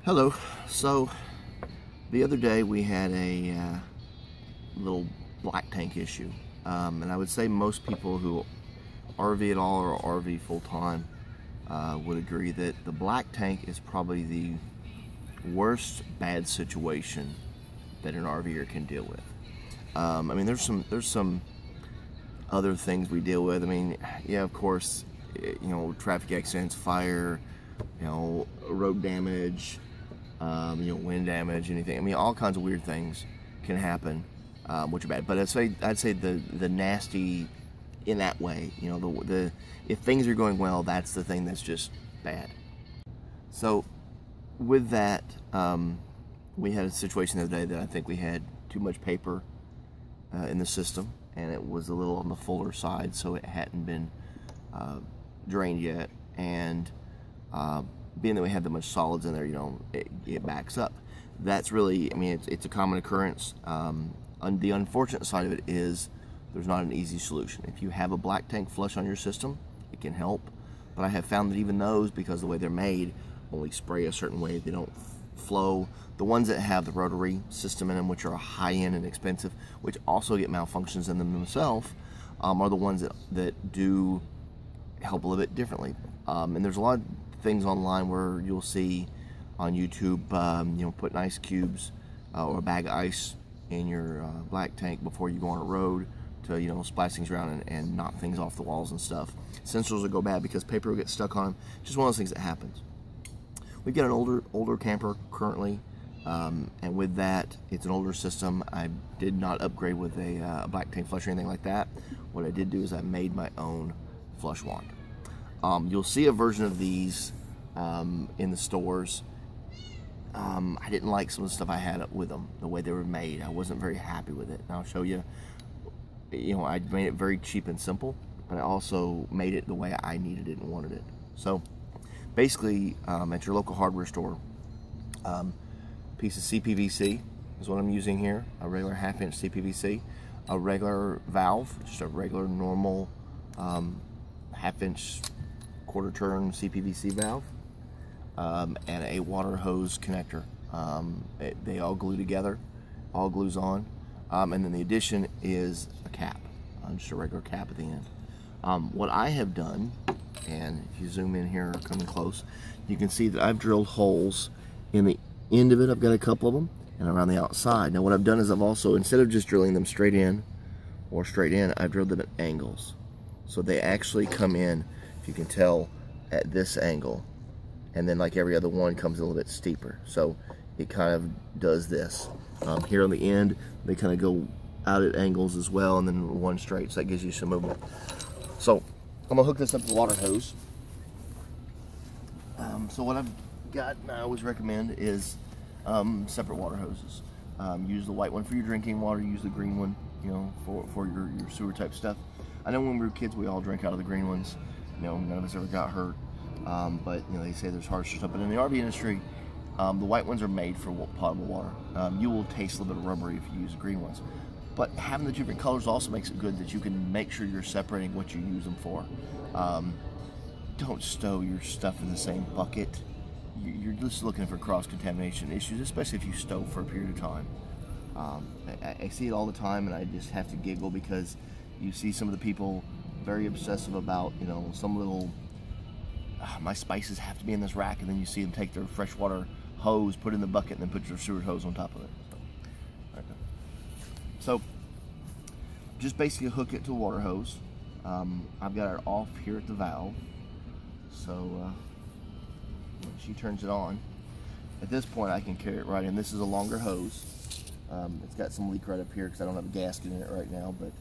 Hello. So the other day we had a little black tank issue, and I would say most people who RV at all or RV full-time would agree that the black tank is probably the worst bad situation that an RVer can deal with. I mean, there's some other things we deal with. I mean, yeah, of course, you know, traffic accidents, fire, you know, road damage, you know, wind damage, anything. I mean, all kinds of weird things can happen, which are bad. But I'd say the nasty in that way, you know, the if things are going well, that's the thing that's just bad. So with that, we had a situation the other day that I think we had too much paper in the system, and it was a little on the fuller side, so it hadn't been drained yet, and being that we had that much solids in there, you know, it backs up. That's really, I mean, it's a common occurrence. The unfortunate side of it is there's not an easy solution. If you have a black tank flush on your system, it can help, but I have found that even those, because of the way they're made, only spray a certain way. They don't flow. The ones that have the rotary system in them, which are high-end and expensive, which also get malfunctions in them themselves, are the ones that do help a little bit differently. And there's a lot of things online where you'll see on YouTube, you know, putting ice cubes or a bag of ice in your black tank before you go on a road to, you know, splash things around and knock things off the walls and stuff. Sensors will go bad because paper will get stuck on them. Just one of those things that happens. We've got an older camper currently, and with that, it's an older system. I did not upgrade with a black tank flush or anything like that. What I did do is I made my own flush wand. You'll see a version of these in the stores. I didn't like some of the stuff I had with them, the way they were made. I wasn't very happy with it. And I'll show you. You know, I made it very cheap and simple, but I also made it the way I needed it and wanted it. So basically, at your local hardware store, piece of CPVC is what I'm using here, a regular 1/2 inch CPVC, a regular valve, just a regular normal 1/2 inch quarter turn CPVC valve, and a water hose connector. They all glue together, all glues on, and then the addition is a cap, just a regular cap at the end. What I have done, and if you zoom in here, coming close, you can see that I've drilled holes in the end of it. I've got a couple of them, and around the outside. Now what I've done is I've also, instead of just drilling them straight in, I've drilled them at angles. So they actually come in, if you can tell, at this angle, and then like every other one comes a little bit steeper. So it kind of does this. Here on the end, they kind of go out at angles as well, and then one straight, so that gives you some movement. So I'm gonna hook this up to the water hose. So what I've got, and I always recommend, is separate water hoses. Use the white one for your drinking water, use the green one, you know, for your sewer type stuff. I know when we were kids, we all drank out of the green ones. You know, none of us ever got hurt. But you know, they say there's harsher stuff. But in the RV industry, the white ones are made for potable water. You will taste a little bit of rubbery if you use the green ones. But having the different colors also makes it good that you can make sure you're separating what you use them for. Don't stow your stuff in the same bucket. You're just looking for cross-contamination issues, especially if you stow for a period of time. I see it all the time, and I just have to giggle because you see some of the people very obsessive about, you know, some little, my spices have to be in this rack, and then you see them take their freshwater hose, put it in the bucket, and then put your sewer hose on top of it. So just basically hook it to a water hose. I've got it off here at the valve, so when she turns it on, at this point I can carry it right in. This is a longer hose. It's got some leak right up here because I don't have a gasket in it right now, but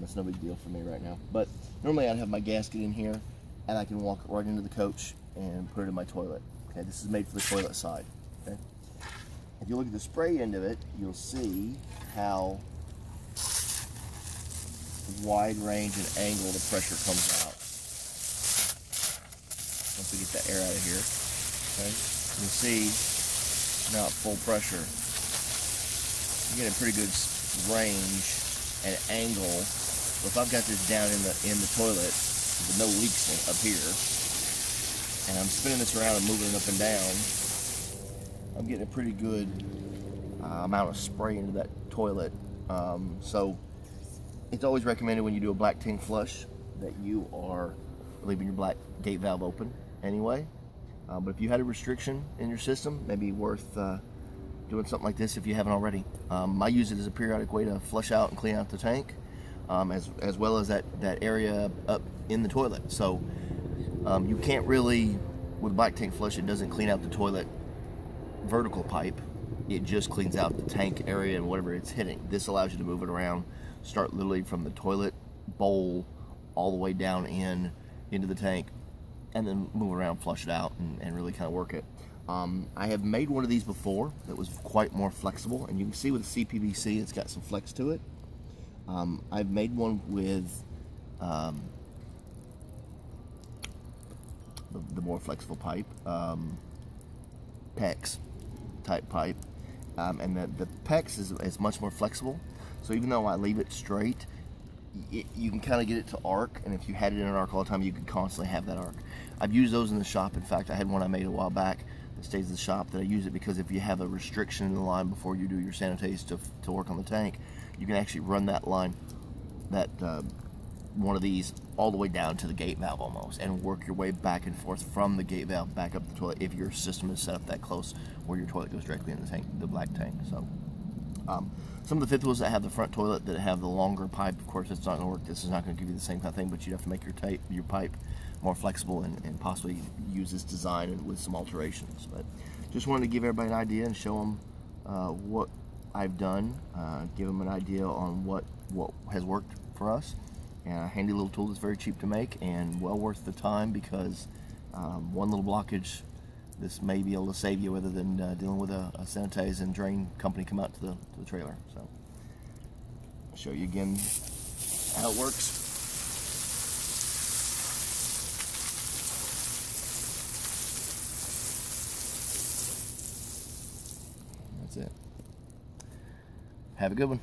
that's no big deal for me right now. But normally I'd have my gasket in here, and I can walk right into the coach and put it in my toilet. Okay, this is made for the toilet side. Okay, if you look at the spray end of it, you'll see how wide range and angle the pressure comes out. Once we get the air out of here, okay, you'll see now at full pressure, you get a pretty good range and angle. So if I've got this down in the toilet with no leaks up here, and I'm spinning this around and moving it up and down, I'm getting a pretty good amount of spray into that toilet. So it's always recommended when you do a black tank flush that you are leaving your black gate valve open anyway. But if you had a restriction in your system, maybe worth doing something like this if you haven't already. I use it as a periodic way to flush out and clean out the tank, as well as that area up in the toilet. So you can't really, with black tank flush, it doesn't clean out the toilet vertical pipe. It just cleans out the tank area and whatever it's hitting. This allows you to move it around, start literally from the toilet bowl all the way down into the tank, and then move around, flush it out, and really kind of work it. I have made one of these before that was quite more flexible, and you can see with the CPVC it's got some flex to it. I've made one with the more flexible pipe, PEX type pipe, and the PEX is much more flexible, so even though I leave it straight, you can kind of get it to arc, and if you had it in an arc all the time, you could constantly have that arc. I've used those in the shop. In fact, I had one I made a while back that stays in the shop that I use it because if you have a restriction in the line before you do your sanitize to work on the tank, you can actually run that line, one of these, all the way down to the gate valve almost, and work your way back and forth from the gate valve back up the toilet if your system is set up that close where your toilet goes directly in the tank, the black tank. So some of the fifth wheels that have the front toilet that have the longer pipe, of course it's not going to work. This is not going to give you the same kind of thing, but you'd have to make your pipe more flexible and possibly use this design with some alterations. But just wanted to give everybody an idea and show them what I've done, give them an idea on what has worked for us. And a handy little tool that's very cheap to make and well worth the time, because one little blockage, this may be able to save you rather than dealing with a sanitize and drain company come out to the trailer. So I'll show you again how it works. That's it. Have a good one.